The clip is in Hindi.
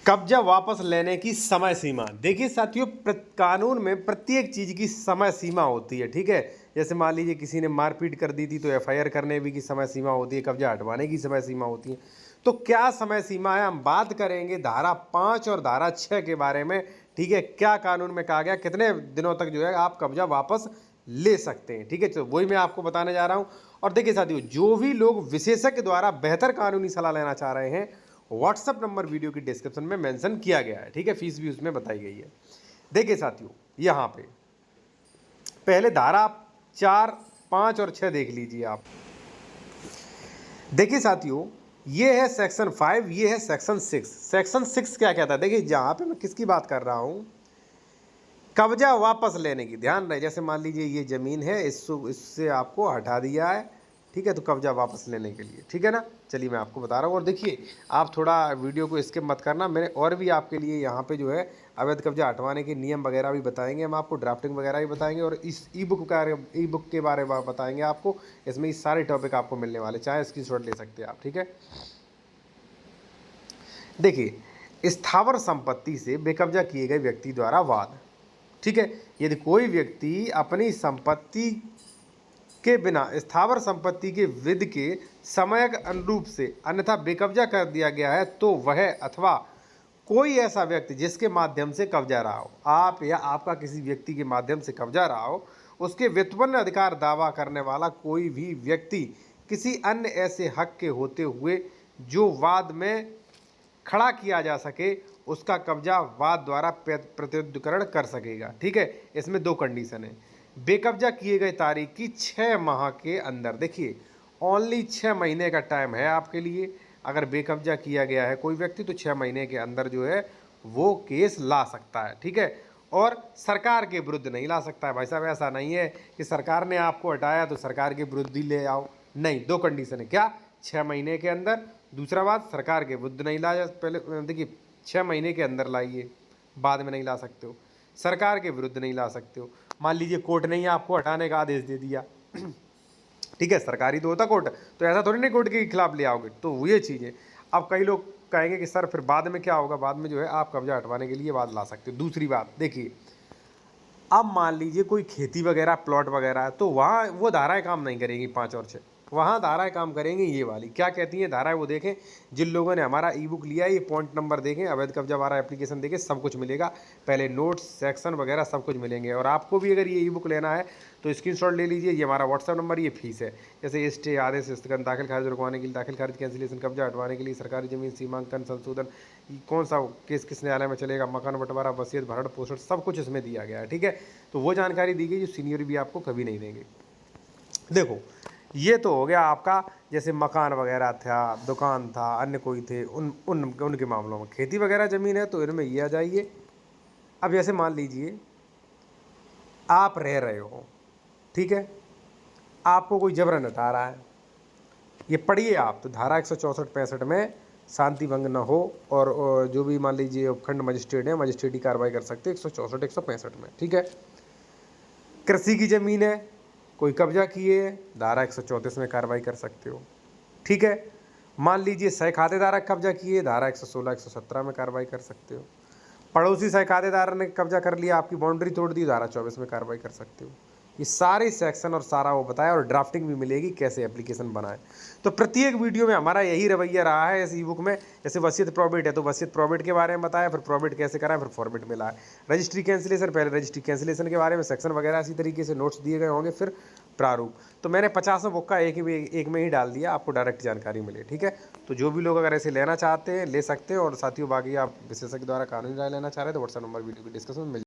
कब्जा वापस लेने की समय सीमा। देखिए साथियों, कानून में प्रत्येक चीज़ की समय सीमा होती है, ठीक है। जैसे मान लीजिए किसी ने मारपीट कर दी थी तो एफआईआर करने भी की समय सीमा होती है, कब्जा हटवाने की समय सीमा होती है। तो क्या समय सीमा है, हम बात करेंगे धारा 5 और धारा 6 के बारे में, ठीक है। क्या कानून में कहा गया, कितने दिनों तक जो है आप कब्जा वापस ले सकते हैं, ठीक है। तो वही मैं आपको बताने जा रहा हूँ। और देखिए साथियों, जो भी लोग विशेषज्ञ द्वारा बेहतर कानूनी सलाह लेना चाह रहे हैं, व्हाट्सएप नंबर वीडियो की डिस्क्रिप्शन में मेंशन किया गया है, ठीक है। फीस भी उसमें बताई गई है। देखिए साथियों, यहाँ पे पहले धारा 4, 5 और 6 देख लीजिए आप। देखिए साथियों, ये है सेक्शन 5, ये है सेक्शन 6। सेक्शन 6 क्या कहता है, देखिए जहाँ पे मैं किसकी बात कर रहा हूँ, कब्जा वापस लेने की। ध्यान रहे, जैसे मान लीजिए ये ज़मीन है, इससे आपको हटा दिया है, ठीक है, तो कब्जा वापस लेने के लिए, ठीक है ना। चलिए मैं आपको बता रहा हूँ। और देखिए, आप थोड़ा वीडियो को स्किप मत करना, मैंने और भी आपके लिए यहाँ पे जो है अवैध कब्जा हटवाने के नियम वगैरह भी बताएंगे, हम आपको ड्राफ्टिंग वगैरह भी बताएंगे, और इस ई बुक के बारे में बताएंगे आपको। इसमें ये सारे टॉपिक आपको मिलने वाले, चाहे स्क्रीनशॉट ले सकते हैं आप, ठीक है। देखिए, स्थावर संपत्ति से बेकब्जा किए गए व्यक्ति द्वारा वाद, ठीक है। यदि कोई व्यक्ति अपनी संपत्ति के बिना स्थावर संपत्ति के विध के समयक अनुरूप से अन्यथा बेकब्जा कर दिया गया है, तो वह अथवा कोई ऐसा व्यक्ति जिसके माध्यम से कब्जा रहा हो, आप या आपका किसी व्यक्ति के माध्यम से कब्जा रहा हो, उसके व्युत्पन्न अधिकार दावा करने वाला कोई भी व्यक्ति किसी अन्य ऐसे हक के होते हुए जो वाद में खड़ा किया जा सके, उसका कब्जा वाद द्वारा प्रत्युत्तरीकरण कर सकेगा, ठीक है। इसमें 2 कंडीशन है। बेकब्जा किए गए तारीख की 6 माह के अंदर, देखिए ओनली 6 महीने का टाइम है आपके लिए। अगर बेकब्जा किया गया है कोई व्यक्ति, तो 6 महीने के अंदर जो है वो केस ला सकता है, ठीक है। और सरकार के विरुद्ध नहीं ला सकता है भाई साहब। ऐसा नहीं है कि सरकार ने आपको हटाया तो सरकार के विरुद्ध ही ले आओ, नहीं। 2 कंडीशन है, क्या, 6 महीने के अंदर, दूसरा बात सरकार के विरुद्ध नहीं लाया। पहले देखिए, 6 महीने के अंदर लाइए, बाद में नहीं ला सकते हो। सरकार के विरुद्ध नहीं ला सकते हो। मान लीजिए कोर्ट ने ही आपको हटाने का आदेश दे दिया, ठीक है, सरकारी तो होता कोर्ट, तो ऐसा थोड़ी नहीं कोर्ट के खिलाफ ले आओगे, तो ये चीज़ है। अब कई लोग कहेंगे कि सर फिर बाद में क्या होगा, बाद में जो है आप कब्जा हटवाने के लिए बाद ला सकते हो। दूसरी बात देखिए, अब मान लीजिए कोई खेती वगैरह प्लॉट वगैरह है, तो वहाँ वो धाराएं काम नहीं करेंगी 5 और 6, वहाँ धाराएं काम करेंगी ये वाली। क्या कहती हैं धाराएं, वो देखें। जिन लोगों ने हमारा ई बुक लिया है, ये पॉइंट नंबर देखें, अवैध कब्जा वाला एप्लीकेशन देखें, सब कुछ मिलेगा। पहले नोट्स, सेक्शन वगैरह सब कुछ मिलेंगे। और आपको भी अगर ये ई बुक लेना है तो स्क्रीनशॉट ले लीजिए, ये हमारा व्हाट्सएप नंबर, ये फीस है। जैसे स्टे, आदेश स्थगन, दाखिल खारिज रुकवाने के लिए, दाखिल खारिज कैंसिलेशन, कब्जा हटवाने के लिए, सरकारी जमीन सीमांकन संशोधन, कौन सा केस किस न्यायालय में चलेगा, मकान बंटवारा, वसीयत, भरण पोषण, सब कुछ इसमें दिया गया है, ठीक है। तो वो जानकारी दी गई जो सीनियर भी आपको कभी नहीं देंगे। देखो, ये तो हो गया आपका, जैसे मकान वगैरह था, दुकान था, अन्य कोई थे, उनके मामलों में। खेती वगैरह ज़मीन है तो इनमें ये आ जाइए। अब जैसे मान लीजिए आप रह रहे हो, ठीक है, आपको कोई जबरन हटा रहा है, ये पढ़िए आप, तो धारा 164-65 में शांति भंग न हो, और जो भी मान लीजिए उपखंड मजिस्ट्रेट है, मजिस्ट्रेटी कार्रवाई कर सकते हैं 164-165 में, ठीक है। कृषि की ज़मीन है, कोई कब्जा किए, धारा 134 में कार्रवाई कर सकते हो, ठीक है। मान लीजिए सह खातेदार कब्जा किए, धारा 116-117 में कार्रवाई कर सकते हो। पड़ोसी सह खातेदार ने कब्जा कर लिया, आपकी बाउंड्री तोड़ दी, धारा 24 में कार्रवाई कर सकते हो। ये सारे सेक्शन और सारा वो बताया, और ड्राफ्टिंग भी मिलेगी कैसे एप्लीकेशन बनाए। तो प्रत्येक वीडियो में हमारा यही रवैया रहा है इस ई बुक में। जैसे वसीयत प्रॉबिट है तो वसीयत प्रॉबिट के बारे में बताया, फिर प्रॉबिट कैसे कराएं, फिर फॉर्मेट मिला है। रजिस्ट्री कैंसिलेशन, पहले रजिस्ट्री कैंसिलेशन के बारे में सेक्शन वगैरह इसी तरीके से नोट्स दिए गए होंगे, फिर प्रारूप। तो मैंने 50 बुक का एक में ही डाल दिया, आपको डायरेक्ट जानकारी मिले, ठीक है। तो जो भी लोग अगर ऐसे लेना चाहते हैं ले सकते हैं। और साथियों, बाकी आप विशेषज्ञ द्वारा कानूनी राय लेना चाह रहे हैं तो व्हाट्सएप नंबर वीडियो की डिस्कशन में मिल